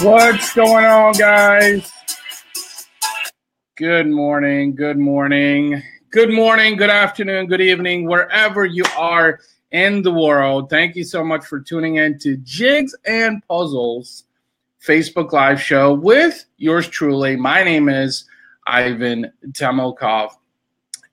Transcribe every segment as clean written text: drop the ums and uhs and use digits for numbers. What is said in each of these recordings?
What's going on, guys? Good morning, good morning, good morning, good afternoon, good evening, wherever you are in the world. Thank you so much for tuning in to Jigs and Puzzles Facebook Live show with yours truly. My name is Ivan Temelkov.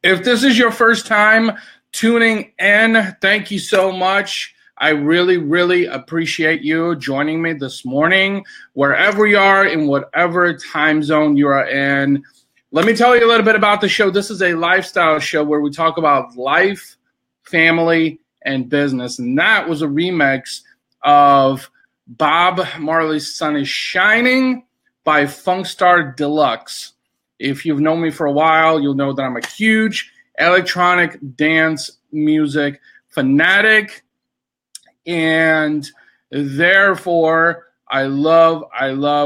If this is your first time tuning in, thank you so much. I really, really appreciate you joining me this morning, wherever you are, in whatever time zone you are in. Let me tell you a little bit about the show. This is a lifestyle show where we talk about life, family, and business. And that was a remix of Bob Marley's Sun is Shining by Funkstar Deluxe. If you've known me for a while, you'll know that I'm a huge electronic dance music fanatic. And therefore, I love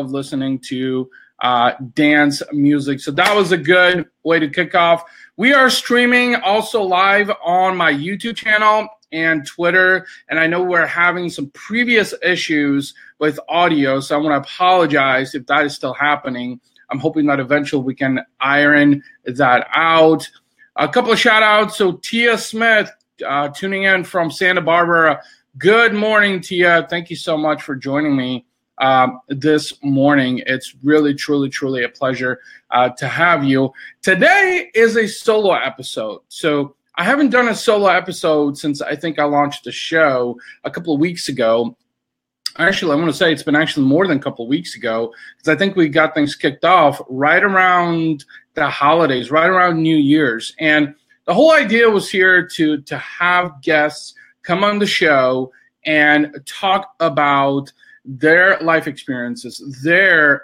listening to dance music. So that was a good way to kick off. We are streaming also live on my YouTube channel and Twitter. And I know we're having some previous issues with audio, so I want to apologize if that is still happening. I'm hoping that eventually we can iron that out. A couple of shout outs. So Tia Smith tuning in from Santa Barbara. Good morning, Tia. Thank you so much for joining me this morning. It's really, truly a pleasure to have you. Today is a solo episode. So I haven't done a solo episode since I think I launched the show a couple of weeks ago. Actually, I want to say it's been actually more than a couple of weeks ago because I think we got things kicked off right around the holidays, right around New Year's. And the whole idea was here to have guests come on the show and talk about their life experiences, their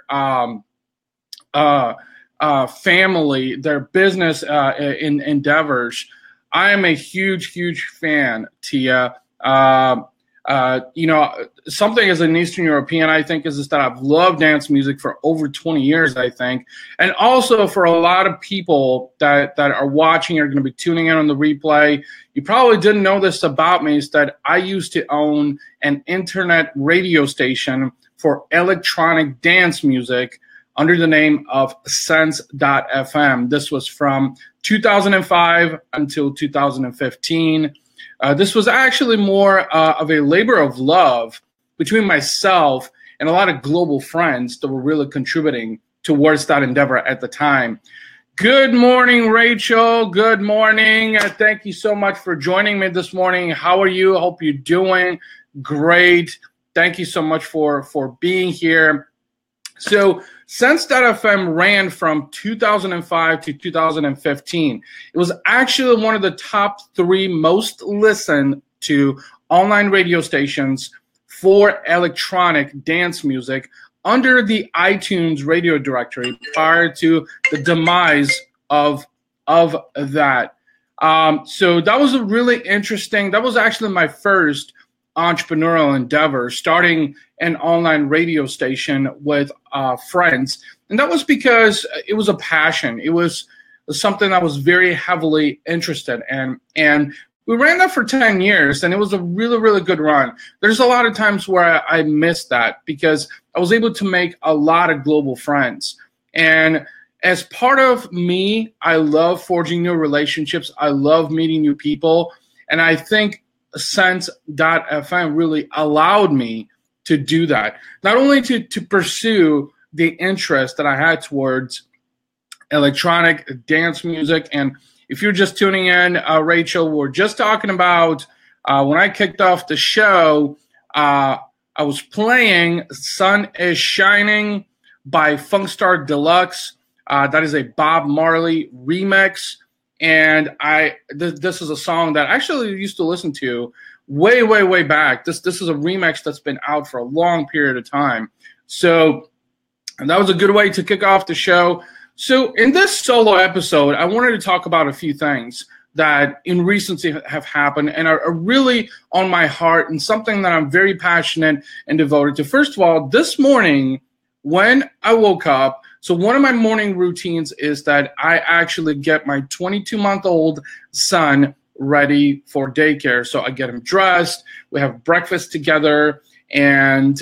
family, their business endeavors. I am a huge fan, Tia. Something as an Eastern European, I think, is that I've loved dance music for over 20 years, I think. And also for a lot of people that are watching are going to be tuning in on the replay, you probably didn't know this about me, is that I used to own an internet radio station for electronic dance music under the name of Sense.fm. This was from 2005 until 2015. This was actually more of a labor of love between myself and a lot of global friends that were really contributing towards that endeavor at the time. Good morning, Rachel. Good morning. Thank you so much for joining me this morning. How are you? I hope you're doing great. Thank you so much for being here. So Sense.fm ran from 2005 to 2015. It was actually one of the top 3 most listened to online radio stations for electronic dance music under the iTunes radio directory prior to the demise of that. So that was a really interesting, that was actually my first entrepreneurial endeavor, starting an online radio station with friends. And that was because it was a passion. It was something I was very heavily interested in. And we ran that for 10 years, and it was a really good run. There's a lot of times where I missed that because I was able to make a lot of global friends. And as part of me, I love forging new relationships. I love meeting new people. And I think Sense.fm really allowed me to do that. Not only to pursue the interest that I had towards electronic dance music. And if you're just tuning in, Rachel, we're just talking about when I kicked off the show, I was playing Sun is Shining by Funkstar Deluxe. That is a Bob Marley remix. And this is a song that I actually used to listen to way, way, way back. This is a remix that's been out for a long period of time. So that was a good way to kick off the show. So in this solo episode, I wanted to talk about a few things that in recency have happened and are really on my heart and something that I'm very passionate and devoted to. First of all, this morning when I woke up, so one of my morning routines is that I actually get my 22-month-old son ready for daycare. So I get him dressed, we have breakfast together, and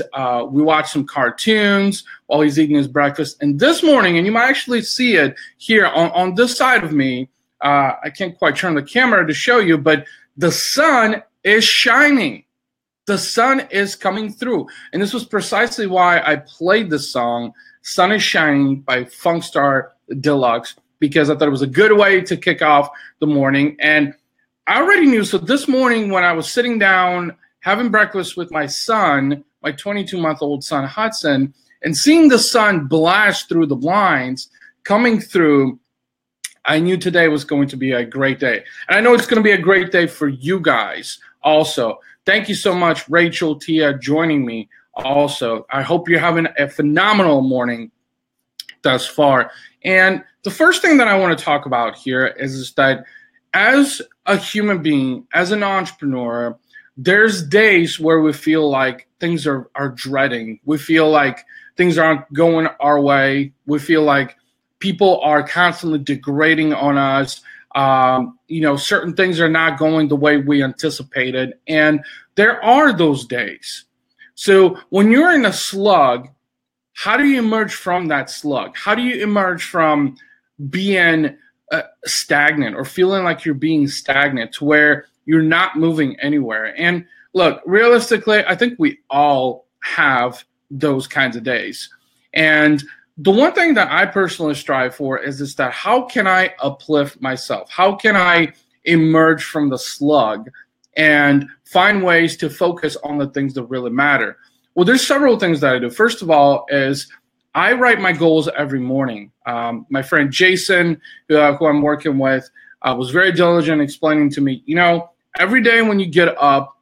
we watch some cartoons while he's eating his breakfast. And this morning, and you might actually see it here on this side of me, I can't quite turn the camera to show you, but the sun is shining. The sun is coming through. And this was precisely why I played this song, Sun is Shining by Funkstar Deluxe, because I thought it was a good way to kick off the morning. And I already knew, so this morning when I was sitting down having breakfast with my son, my 22-month-old son Hudson, and seeing the sun blast through the blinds coming through, I knew today was going to be a great day. And I know it's going to be a great day for you guys also. Thank you so much, Rachel, Tia, joining me also. I hope you're having a phenomenal morning thus far. And the first thing that I want to talk about here is that as a human being, as an entrepreneur, there's days where we feel like things are dreading. We feel like things aren't going our way. We feel like people are constantly degrading on us. Certain things are not going the way we anticipated. And there are those days. So when you're in a slug, how do you emerge from that slug? How do you emerge from being stagnant or feeling like you're being stagnant to where you're not moving anywhere? And look, realistically, I think we all have those kinds of days. And the one thing that I personally strive for is that how can I uplift myself? How can I emerge from the slug and find ways to focus on the things that really matter? Well, there's several things that I do. First of all is I write my goals every morning. My friend Jason, who I'm working with, was very diligent explaining to me, every day when you get up,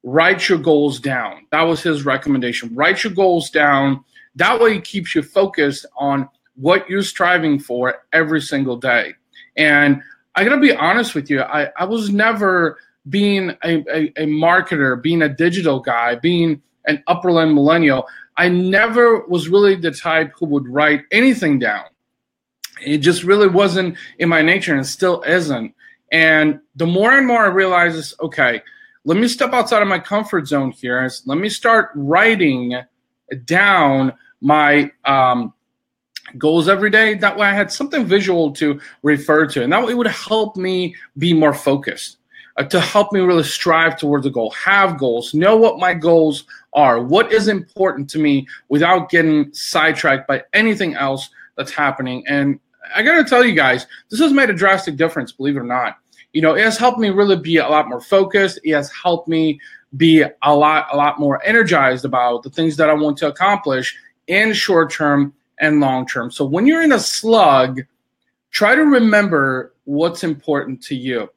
write your goals down. That was his recommendation. Write your goals down. That way it keeps you focused on what you're striving for every single day. And I got to be honest with you, I was never being a marketer, being a digital guy, being an upperland millennial. I never was really the type who would write anything down. It just really wasn't in my nature and still isn't. And the more and more I realize is, okay, let me step outside of my comfort zone here. Let me start writing down my goals every day. That way I had something visual to refer to. And that way it would help me be more focused, to help me really strive towards a goal, have goals, know what my goals are, what is important to me without getting sidetracked by anything else that's happening. And I got to tell you guys, this has made a drastic difference, believe it or not. It has helped me really be a lot more focused. It has helped me be a lot more energized about the things that I want to accomplish in short term and long term. So when you're in a slug, try to remember what's important to you.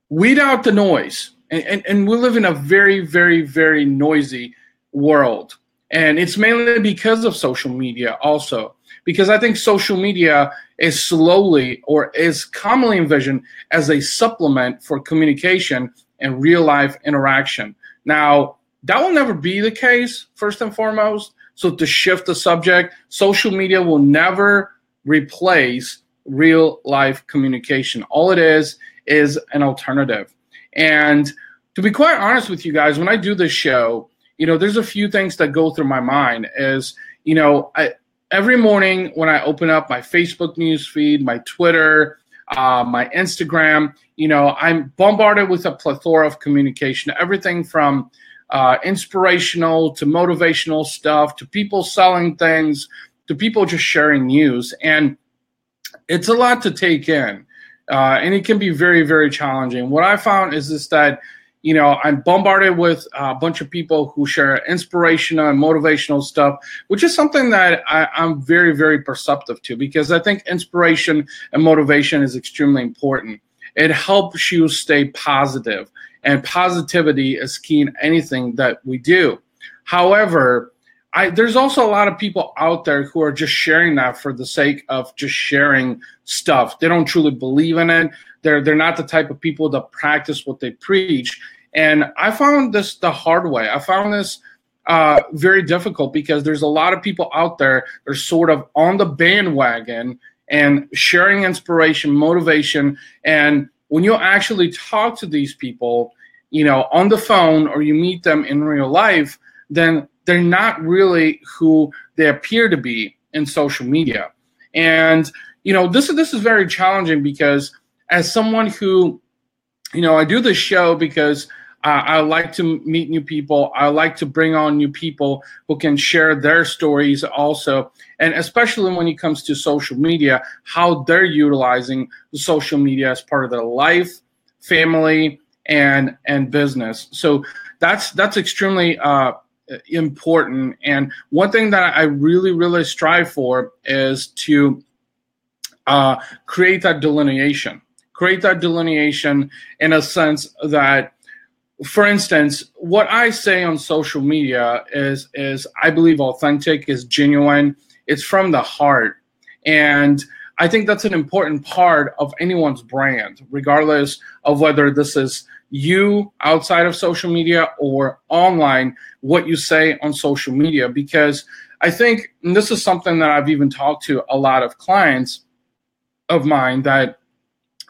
Weed out the noise. And we live in a very, very, very noisy world. And it's mainly because of social media also. Because I think social media is slowly or is commonly envisioned as a supplement for communication and real life interaction. Now, that will never be the case, first and foremost. So to shift the subject, social media will never replace real life communication. All it is an alternative. And to be quite honest with you guys, when I do this show, there's a few things that go through my mind is, every morning when I open up my Facebook news feed, my Twitter, my Instagram, I'm bombarded with a plethora of communication, everything from inspirational to motivational stuff, to people selling things, to people just sharing news. And it's a lot to take in. And it can be very, very challenging. What I found is that, I'm bombarded with a bunch of people who share inspirational and motivational stuff, which is something that I'm very, very perceptive to, because I think inspiration and motivation is extremely important. It helps you stay positive. and positivity is key in anything that we do. However, there's also a lot of people out there who are just sharing that for the sake of just sharing stuff. They don't truly believe in it. They're not the type of people that practice what they preach. And I found this the hard way. I found this very difficult because there's a lot of people out there that are sort of on the bandwagon and sharing inspiration, motivation. And when you actually talk to these people, on the phone or you meet them in real life, then they're not really who they appear to be in social media. And, this is very challenging because as someone who, I do this show because I like to meet new people. I like to bring on new people who can share their stories also. And especially when it comes to social media, how they're utilizing the social media as part of their life, family, and business. So that's extremely important. And one thing that I really, really strive for is to create that delineation in a sense that, for instance, what I say on social media is I believe authentic, is genuine, it's from the heart. And I think that's an important part of anyone's brand, regardless of whether this is you outside of social media or online, what you say on social media. Because I think, and this is something that I've even talked to a lot of clients of mine, that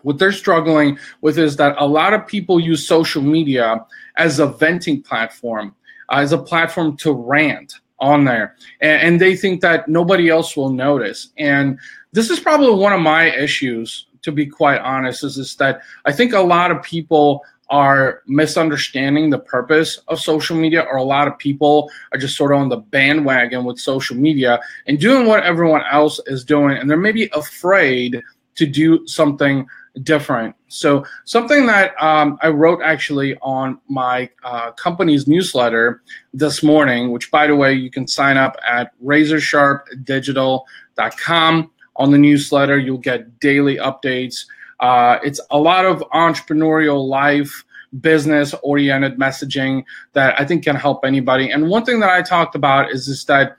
what they're struggling with is that a lot of people use social media as a venting platform, as a platform to rant on there. And they think that nobody else will notice. And this is probably one of my issues, to be quite honest, is that I think a lot of people are misunderstanding the purpose of social media, or a lot of people are just sort of on the bandwagon with social media and doing what everyone else is doing. And they're maybe afraid to do something different. So something that I wrote actually on my company's newsletter this morning, which, by the way, you can sign up at razorsharpdigital.com. On the newsletter, you'll get daily updates. It's a lot of entrepreneurial life, business-oriented messaging that I think can help anybody. And one thing that I talked about is that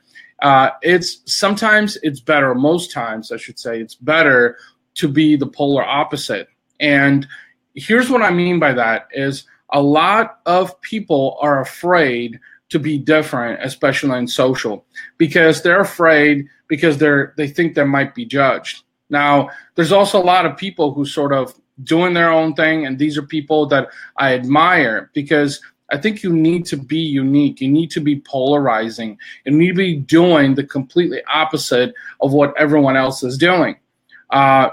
it's better, most times I should say, it's better to be the polar opposite. And here's what I mean by that is a lot of people are afraid to be different, especially in social, because they're afraid because they think they might be judged. Now, there's also a lot of people who sort of doing their own thing, and these are people that I admire because I think you need to be unique. You need to be polarizing. You need to be doing the completely opposite of what everyone else is doing.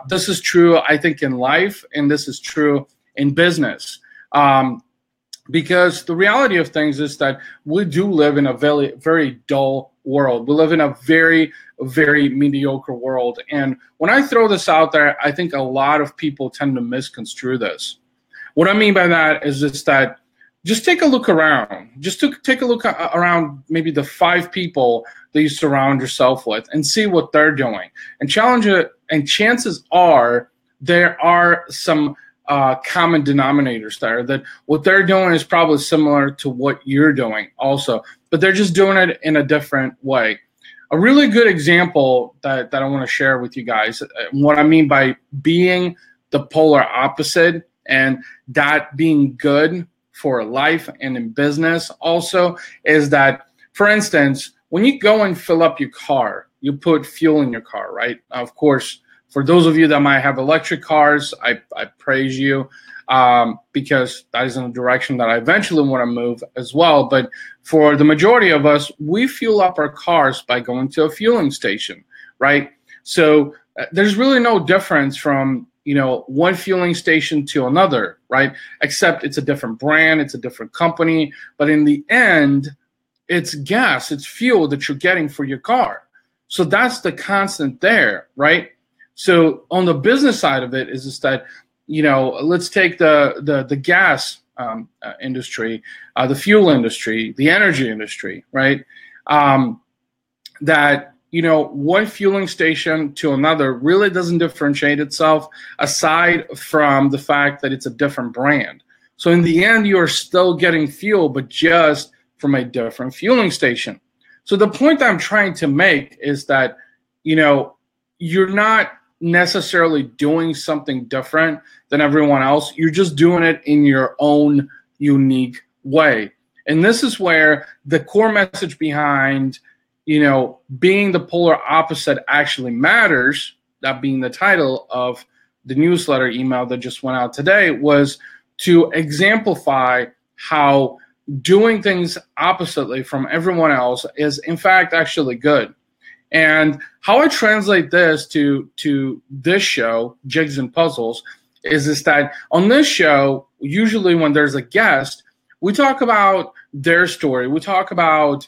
This is true, I think, in life, and this is true in business. Because the reality of things is that we do live in a very, very dull world. We live in a very, very mediocre world. And when I throw this out there, I think a lot of people tend to misconstrue this. What I mean by that is just that just take a look around. Take a look around maybe the 5 people that you surround yourself with and see what they're doing. And challenge it. And chances are there are some common denominators there, that what they're doing is probably similar to what you're doing also, but they're just doing it in a different way. A really good example that I want to share with you guys, what I mean by being the polar opposite and that being good for life and in business also, is that, for instance, when you go and fill up your car, you put fuel in your car, right? Of course, for those of you that might have electric cars, I praise you because that is in the direction that I eventually want to move as well. But for the majority of us, we fuel up our cars by going to a fueling station, right? So there's really no difference from one fueling station to another, right? Except it's a different brand, it's a different company, but in the end, it's gas, it's fuel that you're getting for your car. So that's the constant there, right? So on the business side of it is just that, let's take the gas industry, the fuel industry, the energy industry, right? That, one fueling station to another really doesn't differentiate itself aside from the fact that it's a different brand. So in the end, you're still getting fuel, but just from a different fueling station. So the point that I'm trying to make is that, you're not necessarily doing something different than everyone else. You're just doing it in your own unique way. And this is where the core message behind, being the polar opposite actually matters, that being the title of the newsletter email that just went out today, was to exemplify how doing things oppositely from everyone else is in fact actually good. And how I translate this to this show, Jigs and Puzzles, is that on this show, usually when there's a guest, we talk about their story. We talk about,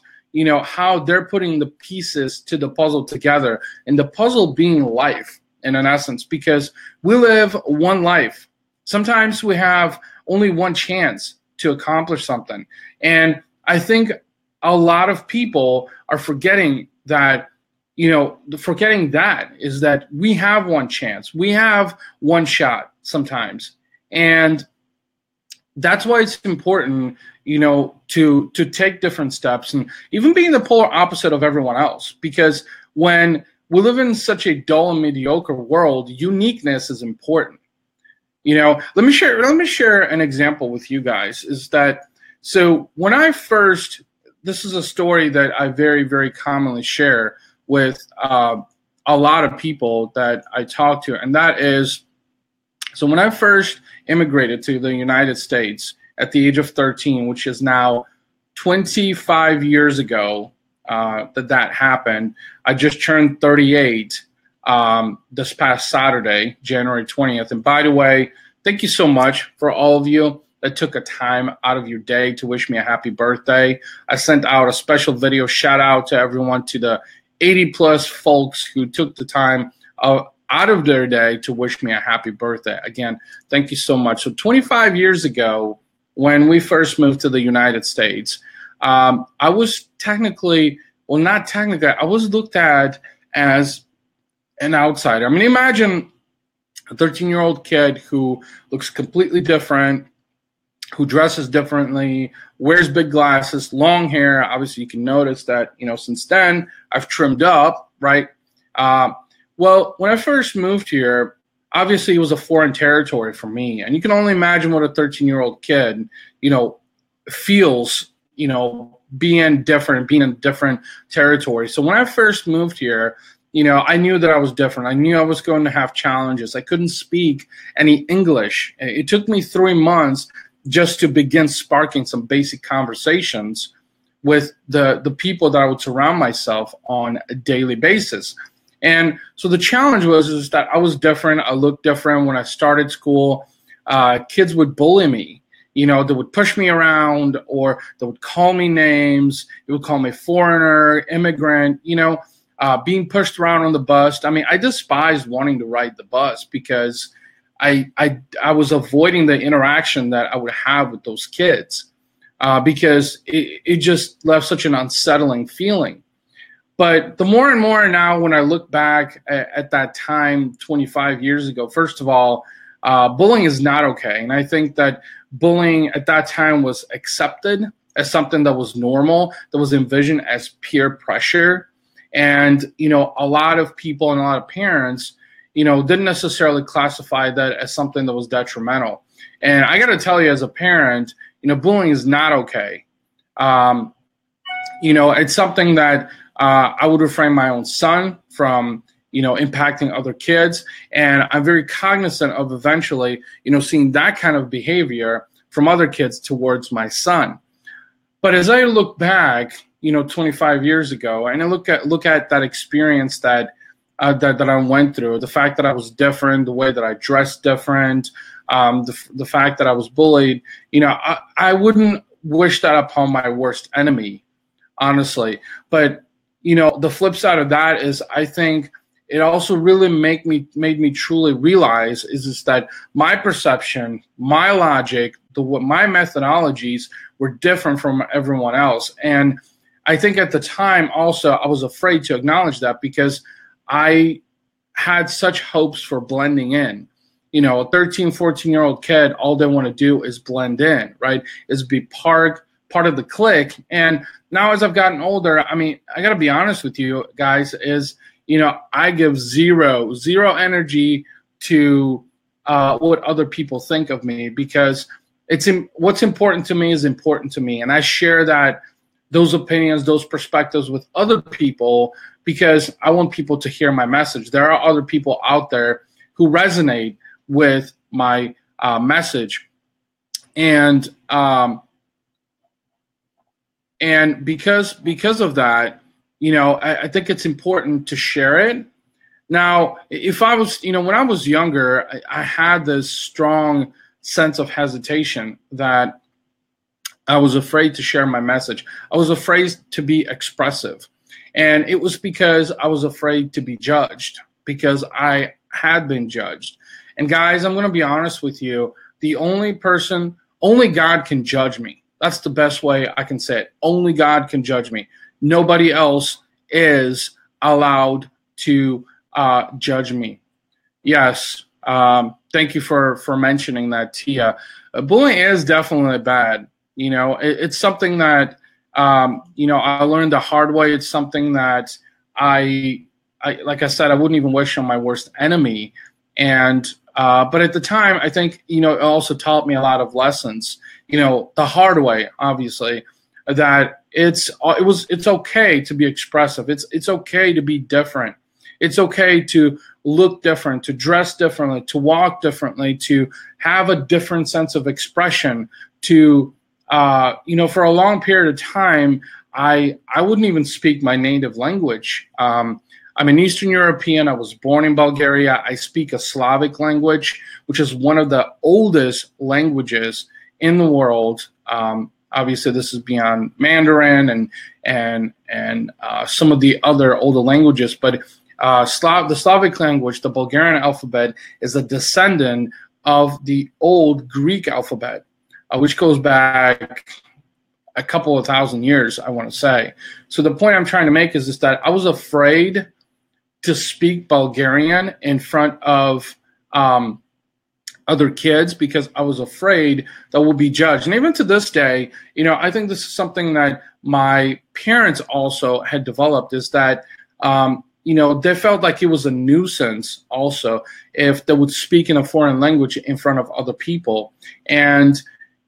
how they're putting the pieces to the puzzle together, and the puzzle being life in an essence, because we live one life. Sometimes we have only one chance to accomplish something. And I think a lot of people are forgetting that, forgetting that is that we have one chance. We have one shot sometimes. And that's why it's important, to take different steps and even being the polar opposite of everyone else. Because when we live in such a dull and mediocre world, uniqueness is important. Let me share an example with you guys. Is that so? When I first, this is a story that I very, very commonly share with a lot of people that I talk to, and that is, so when I first immigrated to the United States at the age of 13, which is now 25 years ago that happened. I just turned 38 this past Saturday, January 20th. And by the way, thank you so much for all of you that took a time out of your day to wish me a happy birthday. I sent out a special video shout out to everyone, to the 80 plus folks who took the time out of their day to wish me a happy birthday. Again, thank you so much. So 25 years ago, when we first moved to the United States, I was I was looked at as an outsider. I mean, imagine a 13-year-old kid who looks completely different, who dresses differently, wears big glasses, long hair. Obviously, you can notice that, since then, I've trimmed up, right? Well, when I first moved here, obviously it was a foreign territory for me. And you can only imagine what a 13-year-old kid, feels, being different, being in a different territory. So when I first moved here, I knew that I was different. I knew I was going to have challenges. I couldn't speak any English. It took me 3 months just to begin sparking some basic conversations with the people that I would surround myself on a daily basis. And so the challenge was that I was different. I looked different. When I started school, kids would bully me. They would push me around, or they would call me names. They would call me foreigner, immigrant, being pushed around on the bus. I mean, I despised wanting to ride the bus because I was avoiding the interaction that I would have with those kids because it just left such an unsettling feeling. But the more and more now, when I look back at that time 25 years ago, first of all, bullying is not okay. And I think that bullying at that time was accepted as something that was normal, that was envisioned as peer pressure. And, a lot of people and a lot of parents, didn't necessarily classify that as something that was detrimental. And I got to tell you, as a parent, bullying is not okay. It's something that I would refrain my own son from, impacting other kids. And I'm very cognizant of eventually, seeing that kind of behavior from other kids towards my son. But as I look back, 25 years ago, and I look at that experience that I went through, the fact that I was different, the way that I dressed different, the fact that I was bullied, I wouldn't wish that upon my worst enemy, honestly. But the flip side of that is, I think it also really made me truly realize is that my perception, my logic, my methodologies were different from everyone else. And I think at the time also I was afraid to acknowledge that because I had such hopes for blending in. a 13, 14-year-old kid, all they want to do is blend in, right? Is be part of the clique. And now as I've gotten older, I mean, I got to be honest with you guys, is, I give zero energy to what other people think of me, because what's important to me is important to me. And I share those opinions, those perspectives with other people, because I want people to hear my message. There are other people out there who resonate with my message. And because of that, I think it's important to share it. Now, if I was, when I was younger, I had this strong sense of hesitation that I was afraid to share my message. I was afraid to be expressive. And it was because I was afraid to be judged, because I had been judged. And guys, I'm going to be honest with you. Only God can judge me. That's the best way I can say it. Only God can judge me. Nobody else is allowed to judge me. Yes. Thank you for mentioning that, Tia. Bullying is definitely bad. It's something that, I learned the hard way. It's something that I like I said, I wouldn't even wish on my worst enemy. And, but at the time, I think, it also taught me a lot of lessons, the hard way, obviously, that it's okay to be expressive. It's okay to be different. It's okay to look different, to dress differently, to walk differently, to have a different sense of expression, to, for a long period of time, I wouldn't even speak my native language. I'm an Eastern European. I was born in Bulgaria. I speak a Slavic language, which is one of the oldest languages in the world. Obviously, this is beyond Mandarin and some of the other older languages. But the Slavic language, the Bulgarian alphabet, is a descendant of the old Greek alphabet, which goes back a couple of thousand years, I want to say. So the point I'm trying to make is that I was afraid to speak Bulgarian in front of other kids, because I was afraid that we'll be judged. And even to this day, I think this is something that my parents also had developed, is that, they felt like it was a nuisance also if they would speak in a foreign language in front of other people. And,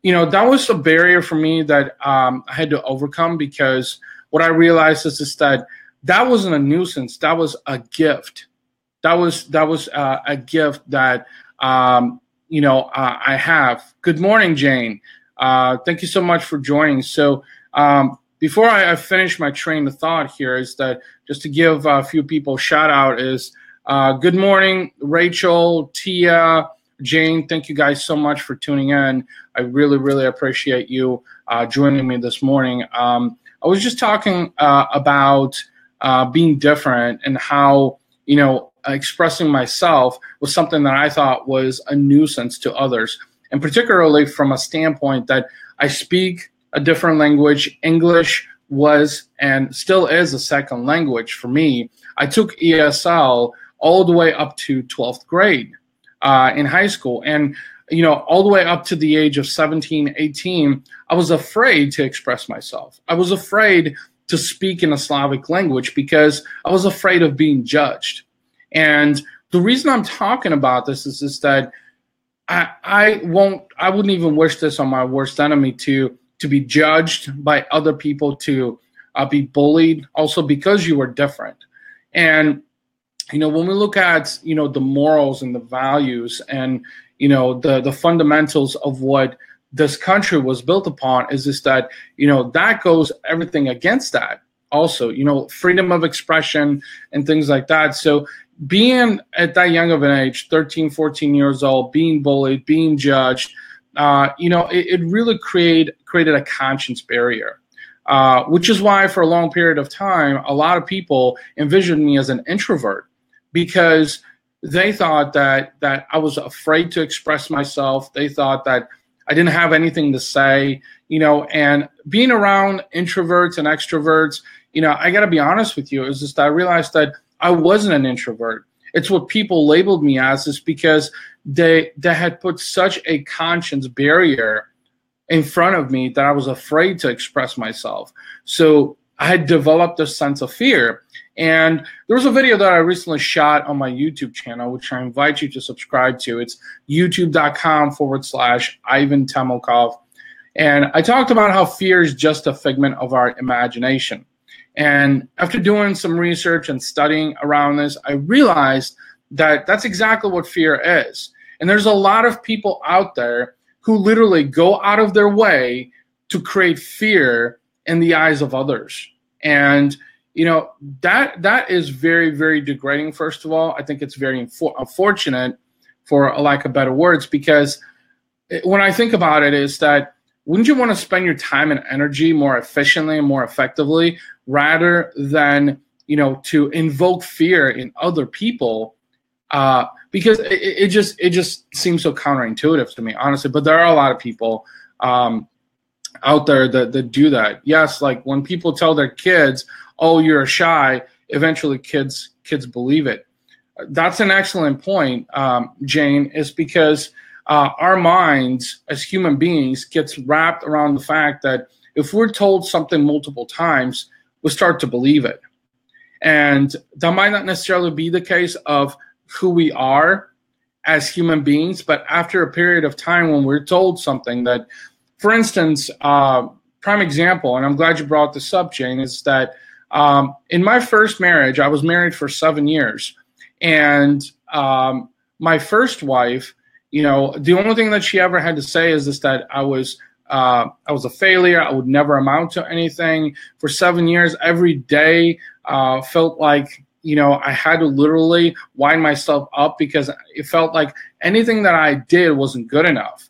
that was a barrier for me that I had to overcome, because what I realized is that wasn't a nuisance. That was a gift. That was a gift that, I have. Good morning, Jane. Thank you so much for joining. So before I finish my train of thought here, is that just to give a few people a shout out is good morning, Rachel, Tia, Jane. Thank you guys so much for tuning in. I really, really appreciate you joining me this morning. I was just talking about being different, and how, expressing myself was something that I thought was a nuisance to others, and particularly from a standpoint that I speak a different language. English was and still is a second language for me. I took ESL all the way up to 12th grade in high school. And, all the way up to the age of 17, 18, I was afraid to express myself. I was afraid to speak in a Slavic language because I was afraid of being judged. And the reason I'm talking about this is that I wouldn't even wish this on my worst enemy, to be judged by other people, to be bullied also because you were different. And, when we look at, the morals and the values and, the fundamentals of what this country was built upon, is that, that goes everything against that also, freedom of expression and things like that. So being at that young of an age, 13, 14 years old, being bullied, being judged, it really created a conscience barrier, which is why for a long period of time, a lot of people envisioned me as an introvert, because they thought that I was afraid to express myself. They thought that I didn't have anything to say, and being around introverts and extroverts, I got to be honest with you, is just I realized that I wasn't an introvert. It's what people labeled me as, is because they had put such a conscience barrier in front of me that I was afraid to express myself. So I had developed a sense of fear. And there was a video that I recently shot on my YouTube channel, which I invite you to subscribe to. It's youtube.com/Ivan Temelkov. And I talked about how fear is just a figment of our imagination. And after doing some research and studying around this, I realized that that's exactly what fear is. And there's a lot of people out there who literally go out of their way to create fear in the eyes of others. And, that is very, very degrading, first of all. I think it's very unfortunate, for a lack of better words, because when I think about it, is that wouldn't you want to spend your time and energy more efficiently and more effectively rather than, to invoke fear in other people? Because it just seems so counterintuitive to me, honestly. But there are a lot of people out there that do that. Yes, like when people tell their kids, "Oh, you're shy," eventually kids believe it. That's an excellent point, Jane, is because our minds as human beings gets wrapped around the fact that if we're told something multiple times, we start to believe it. And that might not necessarily be the case of who we are as human beings, but after a period of time when we're told something that, for instance, prime example, and I'm glad you brought this up, Jane, is that in my first marriage, I was married for 7 years. And my first wife, the only thing that she ever had to say is this, that I was a failure. I would never amount to anything. For 7 years, every day felt like, I had to literally wind myself up because it felt like anything that I did wasn't good enough.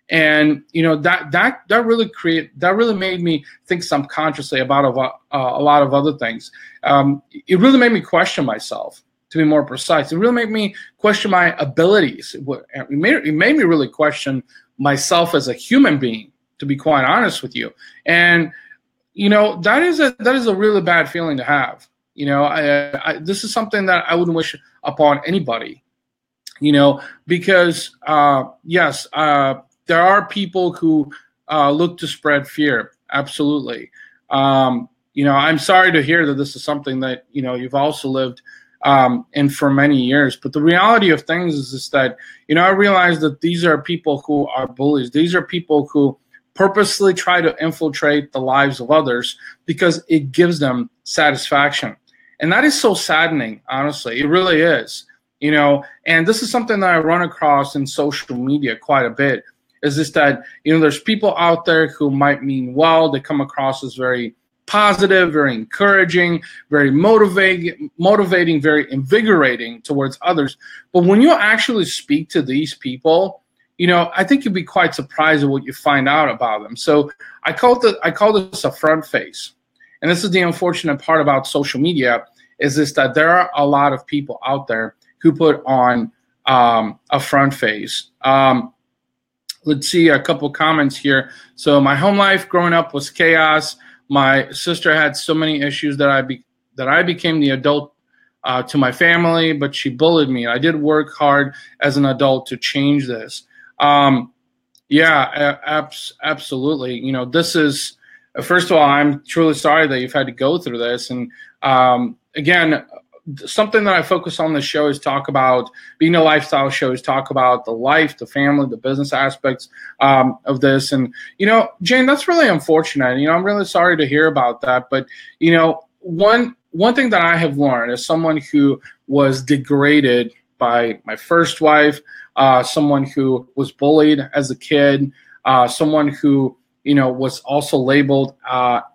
And, that really made me think subconsciously about a lot of other things. It really made me question myself, to be more precise. It really made me question my abilities. It made me really question myself as a human being, to be quite honest with you. And, that is a really bad feeling to have. This is something that I wouldn't wish upon anybody, because, yes, there are people who look to spread fear. Absolutely. I'm sorry to hear that this is something that, you've also lived in for many years. But the reality of things is that, I realize that these are people who are bullies. These are people who purposely try to infiltrate the lives of others because it gives them satisfaction. And that is so saddening, honestly. It really is. And this is something that I run across in social media quite a bit, is this that, there's people out there who might mean well. They come across as very positive, very encouraging, very motivating, very invigorating towards others. But when you actually speak to these people, I think you'd be quite surprised at what you find out about them. So I call this a front face. And this is the unfortunate part about social media, is this that there are a lot of people out there who put on a front face. Let's see a couple comments here. So my home life growing up was chaos. My sister had so many issues that I became the adult to my family, but she bullied me. I did work hard as an adult to change this. Absolutely. This is, first of all, I'm truly sorry that you've had to go through this. And again, something that I focus on this show is talk about, being a lifestyle show, is talk about the life, the family, the business aspects of this. And, Jane, that's really unfortunate. I'm really sorry to hear about that. But, one thing that I have learned as someone who was degraded by my first wife, someone who was bullied as a kid, someone who, was also labeled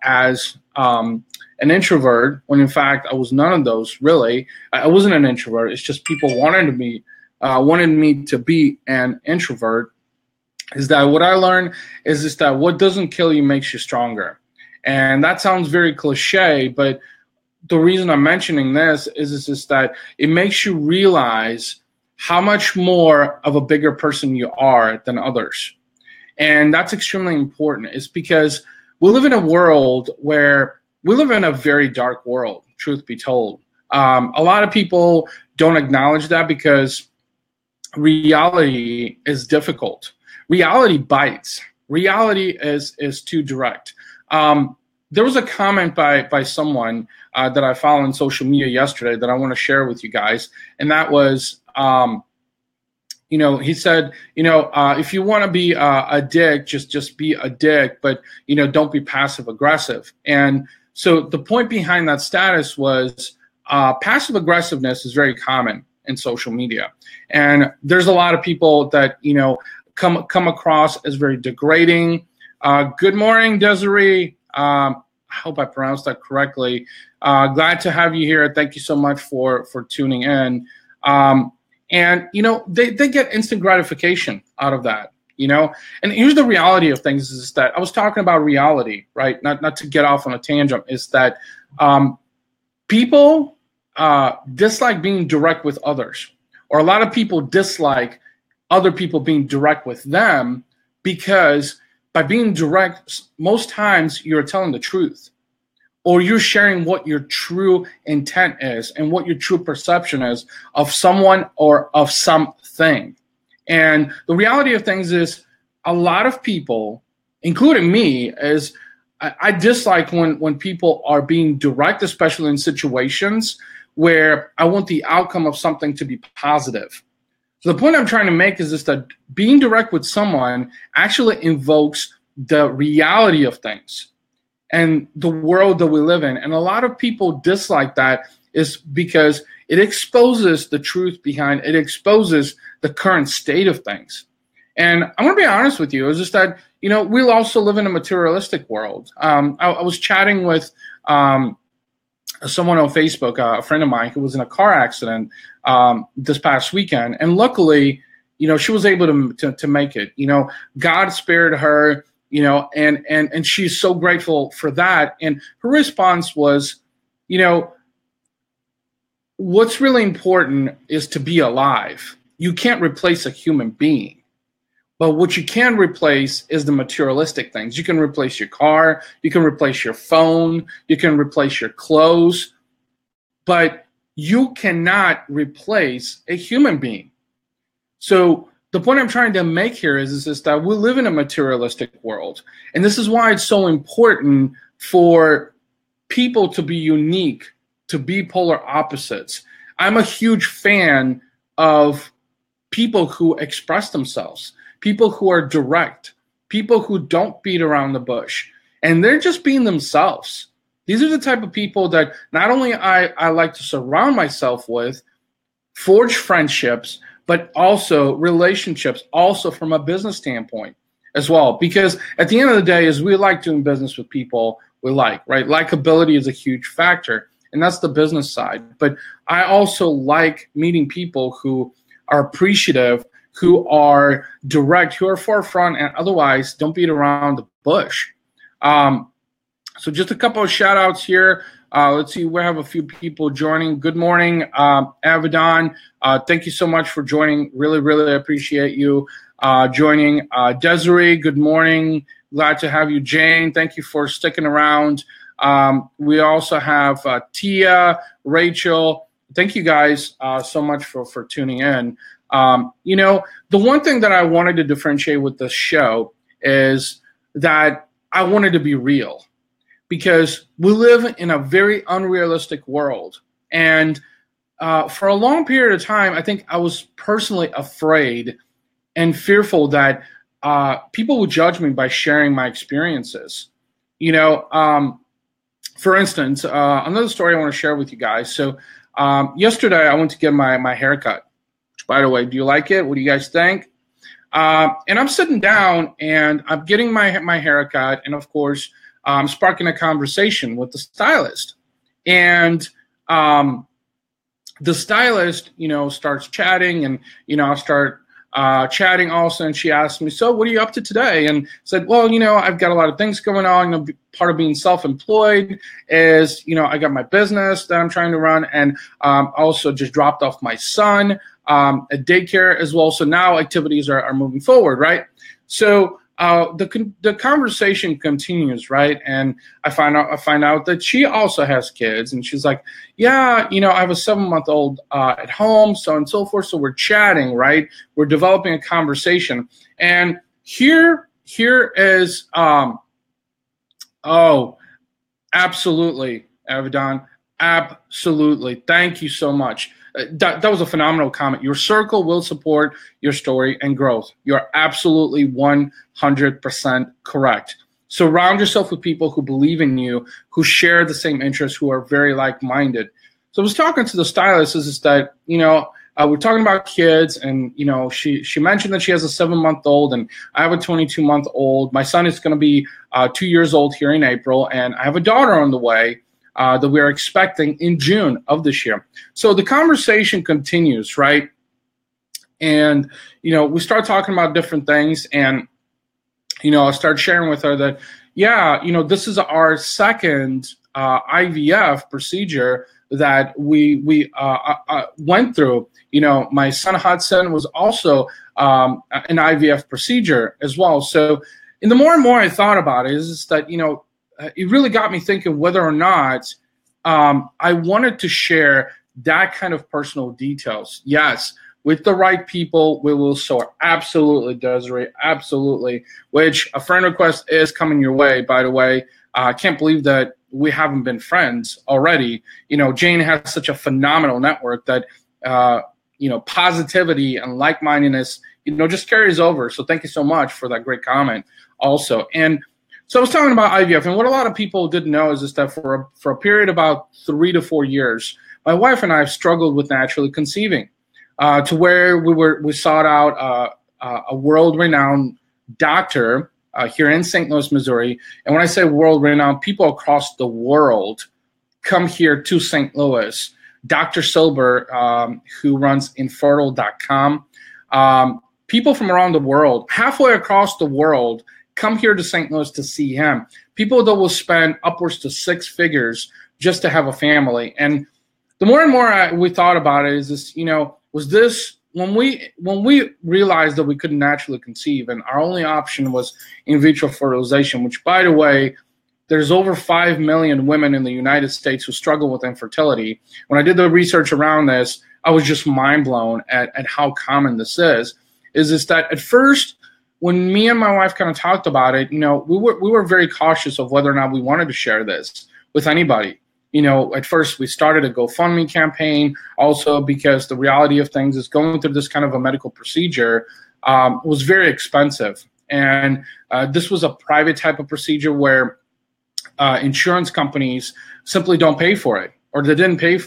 as an introvert, when in fact I was none of those, really. I wasn't an introvert. It's just people wanted me to be an introvert. Is that what I learned is that what doesn't kill you makes you stronger. And that sounds very cliche, but the reason I'm mentioning this is that it makes you realize how much more of a bigger person you are than others. And that's extremely important. It's because we live in a world where we live in a very dark world, truth be told. A lot of people don't acknowledge that because reality is difficult. Reality bites. Reality is too direct. There was a comment by someone that I follow on social media yesterday that I want to share with you guys, and that was, he said, if you want to be a dick, just be a dick, but don't be passive aggressive. And so the point behind that status was passive aggressiveness is very common in social media, and there's a lot of people that come across as very degrading. Good morning, Desiree. I hope I pronounced that correctly. Glad to have you here. Thank you so much for tuning in. And they get instant gratification out of that. And here's the reality of things: is that I was talking about reality, right? Not to get off on a tangent. Is that people dislike being direct with others, or a lot of people dislike other people being direct with them, because by being direct, most times you're telling the truth, or you're sharing what your true intent is and what your true perception is of someone or of something. And the reality of things is a lot of people, including me, is I dislike when people are being direct, especially in situations where I want the outcome of something to be positive. So the point I'm trying to make is that being direct with someone actually invokes the reality of things and the world that we live in. And a lot of people dislike that is because it exposes the truth behind it, exposes the current state of things. And I'm going to be honest with you, is just that, we'll also live in a materialistic world. I was chatting with someone on Facebook, a friend of mine who was in a car accident this past weekend. And luckily, she was able to make it. God spared her, and she's so grateful for that. And her response was, what's really important is to be alive. You can't replace a human being. But what you can replace is the materialistic things. You can replace your car, you can replace your phone, you can replace your clothes, but you cannot replace a human being. So the point I'm trying to make here is that we live in a materialistic world. And this is why it's so important for people to be unique, to be polar opposites. I'm a huge fan of people who express themselves, people who are direct, people who don't beat around the bush, and they're just being themselves. These are the type of people that not only I like to surround myself with, forge friendships, but also relationships, also from a business standpoint as well. Because at the end of the day, is we like doing business with people we like, right? Likability is a huge factor, and that's the business side. But I also like meeting people who are appreciative, who are direct, who are forefront, and otherwise don't beat around the bush. So just a couple of shout outs here. Let's see, we have a few people joining. Good morning, Avedon. Thank you so much for joining. Really, really appreciate you joining. Desiree, good morning. Glad to have you. Jane, thank you for sticking around. We also have Tia, Rachel. Thank you guys so much for tuning in. The one thing that I wanted to differentiate with this show is that I wanted to be real, because we live in a very unrealistic world. And for a long period of time, I think I was personally afraid and fearful that people would judge me by sharing my experiences. For instance, another story I want to share with you guys. So yesterday I went to get my haircut. By the way, do you like it? What do you guys think? And I'm sitting down and I'm getting my haircut, and of course, I'm sparking a conversation with the stylist. And the stylist, starts chatting, and I start chatting also, and she asked me, "So, what are you up to today?" And I said, "Well, I've got a lot of things going on. Part of being self-employed is, I got my business that I'm trying to run, and also just dropped off my son at daycare as well. So now activities are moving forward, right?" So the conversation continues, right? And I find out that she also has kids, and she's like, yeah, I have a 7-month-old at home, so on and so forth. So we're chatting, right? We're developing a conversation, and here is oh, absolutely, Avedon, absolutely. Thank you so much. That was a phenomenal comment. Your circle will support your story and growth. You're absolutely 100% correct. Surround yourself with people who believe in you, who share the same interests, who are very like-minded. So I was talking to the stylist, is that, we're talking about kids, and, she mentioned that she has a 7-month-old, and I have a 22-month-old. My son is going to be 2 years old here in April, and I have a daughter on the way that we are expecting in June of this year. So the conversation continues, right? And, we start talking about different things, and, I start sharing with her that, yeah, this is our second IVF procedure that we went through. My son Hudson was also an IVF procedure as well. So, and the more and more I thought about it, is that, it really got me thinking whether or not I wanted to share that kind of personal details. Yes, with the right people, we will soar. Absolutely, Desiree, absolutely. Which a friend request is coming your way, by the way. I can't believe that we haven't been friends already. Jane has such a phenomenal network that, positivity and like-mindedness, just carries over. So thank you so much for that great comment also. And so I was talking about IVF, and what a lot of people didn't know is that for a period about 3 to 4 years, my wife and I have struggled with naturally conceiving, to where we sought out a world-renowned doctor here in St. Louis, Missouri. And when I say world-renowned, people across the world come here to St. Louis. Dr. Silber, who runs infertile.com, people from around the world, halfway across the world, come here to St. Louis to see him. People that will spend upwards to 6 figures just to have a family. And the more and more we thought about it, is this, was this when we realized that we couldn't naturally conceive, and our only option was in vitro fertilization, which, by the way, there's over 5 million women in the United States who struggle with infertility. When I did the research around this, I was just mind blown at how common this is. Is this that at first, when me and my wife kind of talked about it, we were very cautious of whether or not we wanted to share this with anybody. At first we started a GoFundMe campaign, also because the reality of things is going through this kind of a medical procedure was very expensive. And this was a private type of procedure where insurance companies simply don't pay for it, or they didn't pay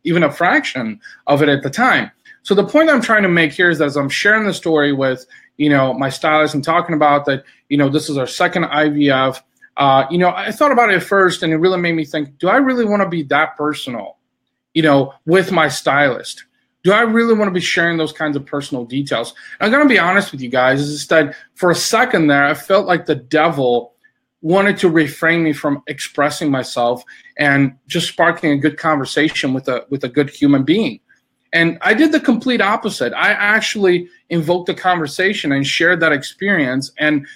even a fraction of it at the time. So the point I'm trying to make here is that as I'm sharing the story with my stylist and talking about that, this is our second IVF. I thought about it at first, and it really made me think, do I really want to be that personal, with my stylist? Do I really want to be sharing those kinds of personal details? And I'm going to be honest with you guys, is that for a second there, I felt like the devil wanted to refrain me from expressing myself and just sparking a good conversation with a good human being. And I did the complete opposite. I actually invoked a conversation and shared that experience. And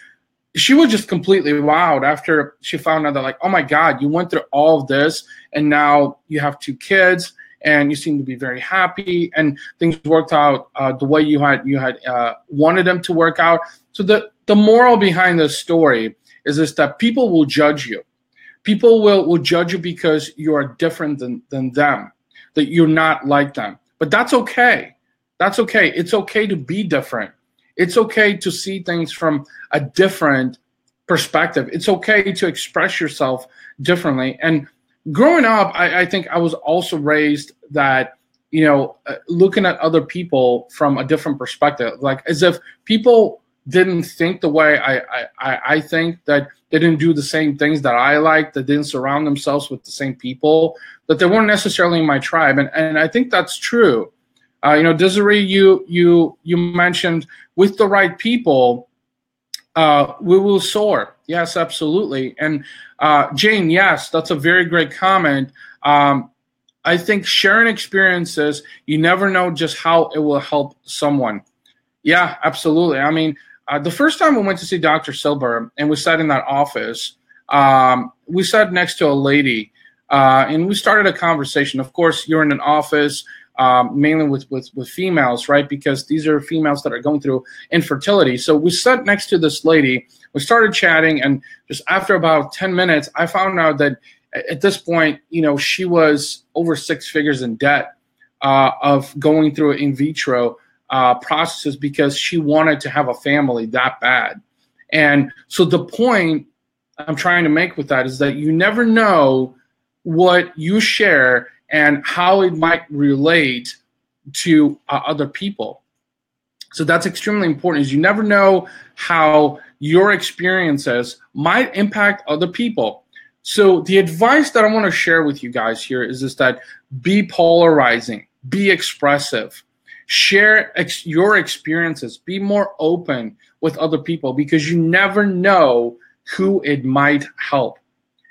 she was just completely wowed after she found out that, like, oh my God, you went through all of this, and now you have 2 kids, and you seem to be very happy, and things worked out the way you had wanted them to work out. So the moral behind this story is this, that people will judge you. People will judge you because you are different than them, that you're not like them. But that's okay. That's okay. It's okay to be different. It's okay to see things from a different perspective. It's okay to express yourself differently. And growing up, I think I was also raised that, looking at other people from a different perspective, like as if people didn't think the way I think, that they didn't do the same things that I like, that didn't surround themselves with the same people, that they weren't necessarily in my tribe. And I think that's true. Desiree, you mentioned with the right people, we will soar. Yes, absolutely. And Jane, yes, that's a very great comment. I think sharing experiences, you never know just how it will help someone. Yeah, absolutely. I mean, the first time we went to see Dr. Silber and we sat in that office, we sat next to a lady and we started a conversation. Of course, you're in an office mainly with females, right? Because these are females that are going through infertility. So we sat next to this lady. We started chatting, and just after about 10 minutes, I found out that at this point, she was over 6 figures in debt of going through in vitro processes because she wanted to have a family that bad. And so the point I'm trying to make with that is that you never know what you share and how it might relate to other people. So that's extremely important, is you never know how your experiences might impact other people. So the advice that I want to share with you guys here is that be polarizing, be expressive, share your experiences, be more open with other people, because you never know who it might help.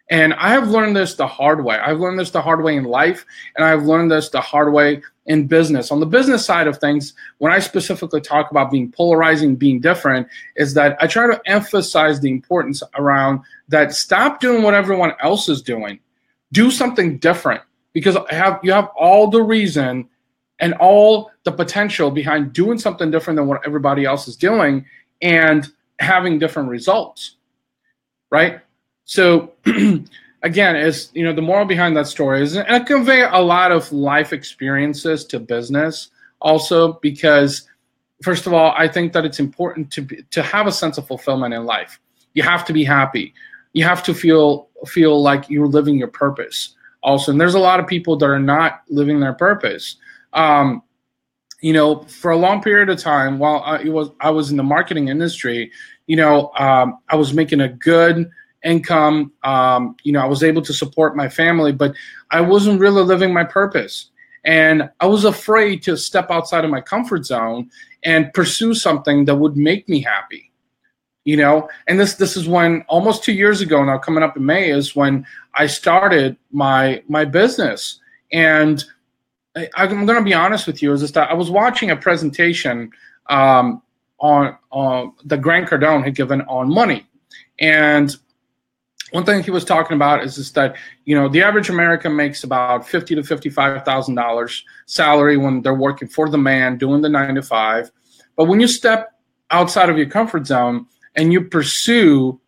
And I have learned this the hard way. I've learned this the hard way in life, and I've learned this the hard way in business. On the business side of things, when I specifically talk about being polarizing, being different, is that I try to emphasize the importance around that. Stop doing what everyone else is doing. Do something different, because you have all the reason and all the potential behind doing something different than what everybody else is doing and having different results, right? So again, is the moral behind that story is, and I convey a lot of life experiences to business also, because first of all, I think that it's important to have a sense of fulfillment in life. You have to be happy. You have to feel like you're living your purpose also. And there's a lot of people that are not living their purpose. For a long period of time while I was in the marketing industry, I was making a good income. I was able to support my family, but I wasn't really living my purpose. And I was afraid to step outside of my comfort zone and pursue something that would make me happy. And this is when, almost 2 years ago now, coming up in May, is when I started my business. And I'm going to be honest with you, is that I was watching a presentation on that Grant Cardone had given on money. And one thing he was talking about is that, the average American makes about $50,000 to $55,000 salary when they're working for the man, doing the 9 to 5. But when you step outside of your comfort zone and you pursue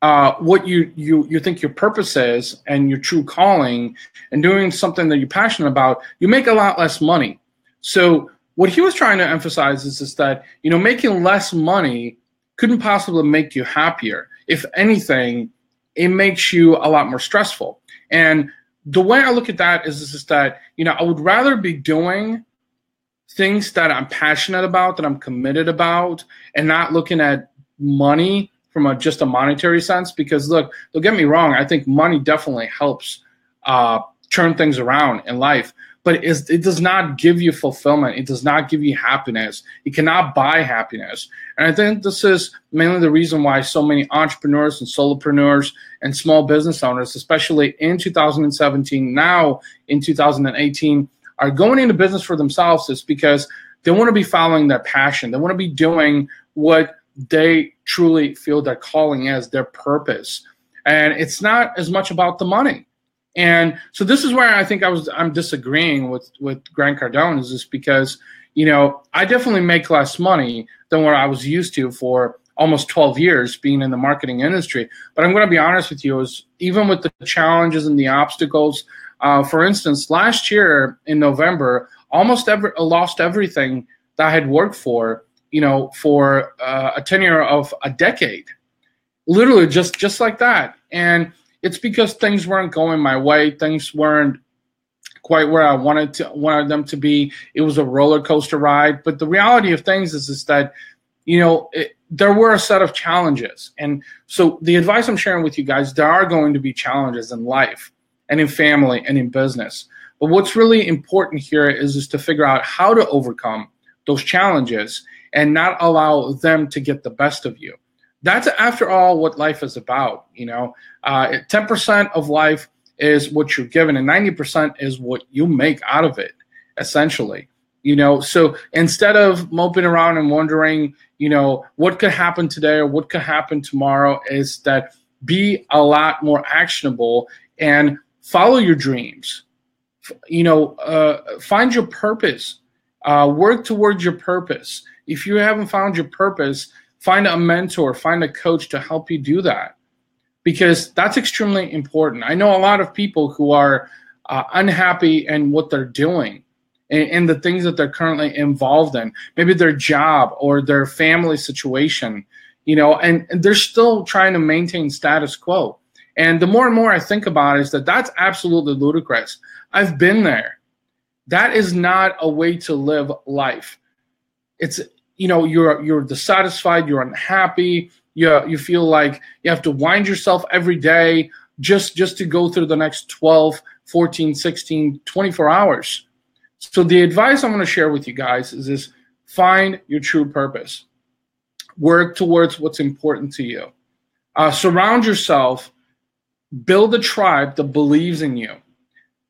what you think your purpose is and your true calling, and doing something that you're passionate about, you make a lot less money. So what he was trying to emphasize is that, making less money couldn't possibly make you happier. If anything, it makes you a lot more stressful. And the way I look at that is that, I would rather be doing things that I'm passionate about, that I'm committed about, and not looking at money from just a monetary sense. Because look, don't get me wrong, I think money definitely helps turn things around in life. But it does not give you fulfillment. It does not give you happiness. You cannot buy happiness. And I think this is mainly the reason why so many entrepreneurs and solopreneurs and small business owners, especially in 2017, now in 2018, are going into business for themselves, is because they want to be following their passion. They want to be doing what they truly feel their calling is, their purpose. And it's not as much about the money. And so this is where I think I'm disagreeing with Grant Cardone, is just because, I definitely make less money than what I was used to for almost 12 years being in the marketing industry. But I'm going to be honest with you, is even with the challenges and the obstacles, for instance, last year in November, lost everything that I had worked for, for a tenure of a decade, literally just like that. And it's because things weren't going my way. Things weren't quite where I wanted them to be. It was a roller coaster ride. But the reality of things is that, there were a set of challenges. And so the advice I'm sharing with you guys, there are going to be challenges in life and in family and in business. But what's really important here is to figure out how to overcome those challenges and not allow them to get the best of you. That's, after all, what life is about. 10% of life is what you're given, and 90% is what you make out of it, essentially. So instead of moping around and wondering, what could happen today or what could happen tomorrow, is that be a lot more actionable and follow your dreams. Find your purpose. Work towards your purpose. If you haven't found your purpose, find a mentor, find a coach to help you do that, because that's extremely important. I know a lot of people who are unhappy in what they're doing and the things that they're currently involved in, maybe their job or their family situation, and they're still trying to maintain status quo. And the more and more I think about it, is that that's absolutely ludicrous. I've been there. That is not a way to live life. It's, you're dissatisfied, you're unhappy, you feel like you have to wind yourself every day just to go through the next 12, 14, 16, 24 hours. So the advice I'm going to share with you guys is this: find your true purpose. Work towards what's important to you. Surround yourself, build a tribe that believes in you.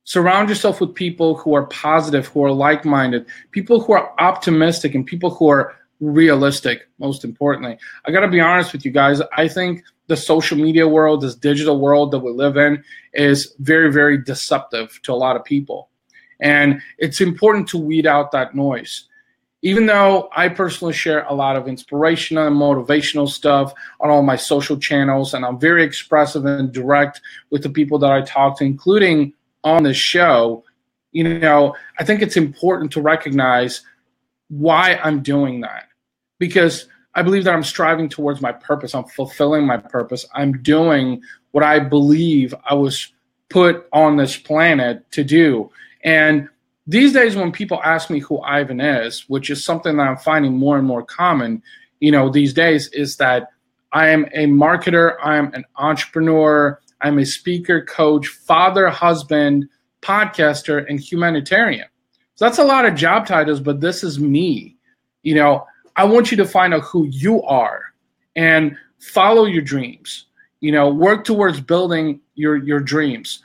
Surround yourself with people who are positive, who are like-minded, people who are optimistic, and people who are realistic, most importantly. I got to be honest with you guys. I think the social media world, this digital world that we live in, is very, very deceptive to a lot of people. And it's important to weed out that noise. Even though I personally share a lot of inspirational and motivational stuff on all my social channels, and I'm very expressive and direct with the people that I talk to, including on this show, I think it's important to recognize why I'm doing that. Because I believe that I'm striving towards my purpose. I'm fulfilling my purpose. I'm doing what I believe I was put on this planet to do. And these days when people ask me who Ivan is, which is something that I'm finding more and more common, these days, is that I am a marketer, I am an entrepreneur, I'm a speaker, coach, father, husband, podcaster, and humanitarian. So that's a lot of job titles, but this is me. I want you to find out who you are and follow your dreams. Work towards building your dreams.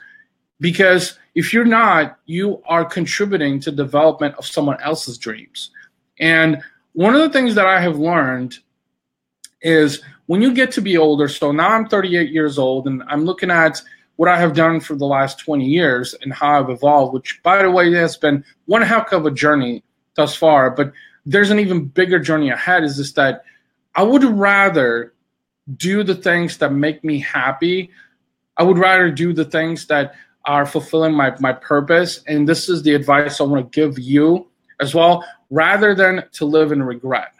Because if you're not, you are contributing to development of someone else's dreams. And one of the things that I have learned is when you get to be older, so now I'm 38 years old, and I'm looking at what I have done for the last 20 years and how I've evolved, which, by the way, has been one heck of a journey thus far. But there's an even bigger journey ahead, is just that I would rather do the things that make me happy. I would rather do the things that are fulfilling my purpose. And this is the advice I want to give you as well, rather than to live in regret.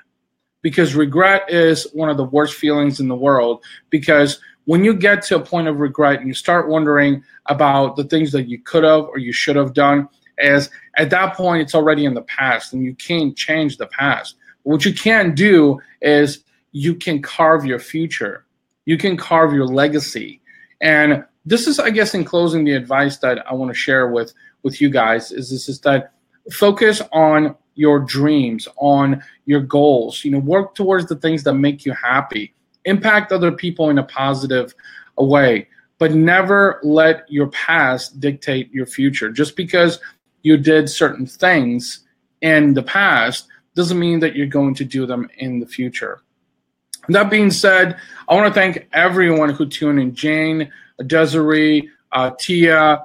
Because regret is one of the worst feelings in the world. Because when you get to a point of regret and you start wondering about the things that you could have or you should have done, as at that point it's already in the past and you can't change the past. What you can do is you can carve your future. You can carve your legacy. And this is, I guess, in closing, the advice that I want to share with you guys is that focus on your dreams, on your goals. Work towards the things that make you happy. Impact other people in a positive way, but never let your past dictate your future. Just because you did certain things in the past doesn't mean that you're going to do them in the future. That being said, I want to thank everyone who tuned in. Jane, Desiree, Tia.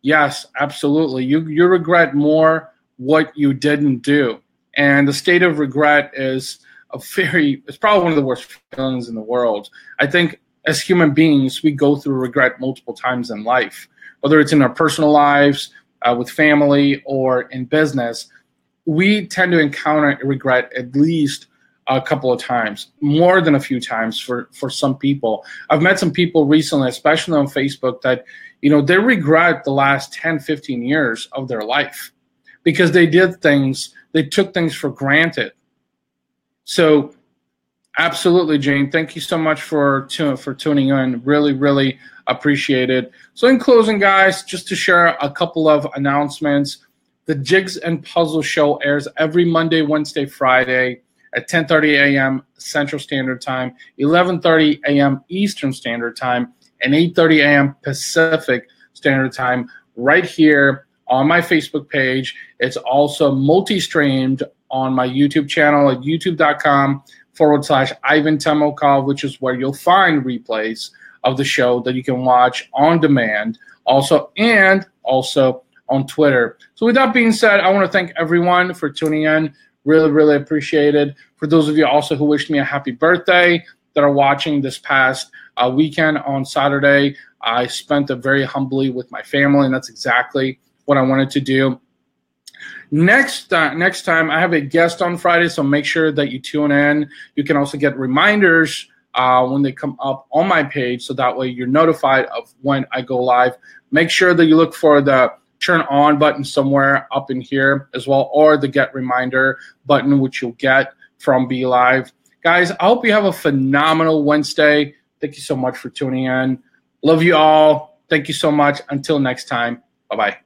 Yes, absolutely. You regret more what you didn't do. And the state of regret is it's probably one of the worst feelings in the world. I think as human beings, we go through regret multiple times in life, whether it's in our personal lives, with family, or in business. We tend to encounter regret at least a couple of times, more than a few times for some people. I've met some people recently, especially on Facebook, that they regret the last 10, 15 years of their life because they took things for granted. So absolutely, Jane, thank you so much for tuning in. Really, really appreciate it. So in closing, guys, just to share a couple of announcements. The Jigs and Puzzle Show airs every Monday, Wednesday, Friday at 10:30 a.m. Central Standard Time, 11:30 a.m. Eastern Standard Time, and 8:30 a.m. Pacific Standard Time, right here on my Facebook page. It's also multi-streamed on my YouTube channel at youtube.com/Ivan Temelkov, which is where you'll find replays of the show that you can watch on demand also on Twitter. So with that being said, I want to thank everyone for tuning in. Really, really appreciate it. For those of you also who wished me a happy birthday that are watching this past weekend on Saturday, I spent it very humbly with my family, and that's exactly what I wanted to do. Next time, I have a guest on Friday, so make sure that you tune in. You can also get reminders when they come up on my page, so that way you're notified of when I go live. Make sure that you look for the turn on button somewhere up in here as well, or the get reminder button, which you'll get from Be Live. Guys, I hope you have a phenomenal Wednesday. Thank you so much for tuning in. Love you all. Thank you so much. Until next time. Bye-bye.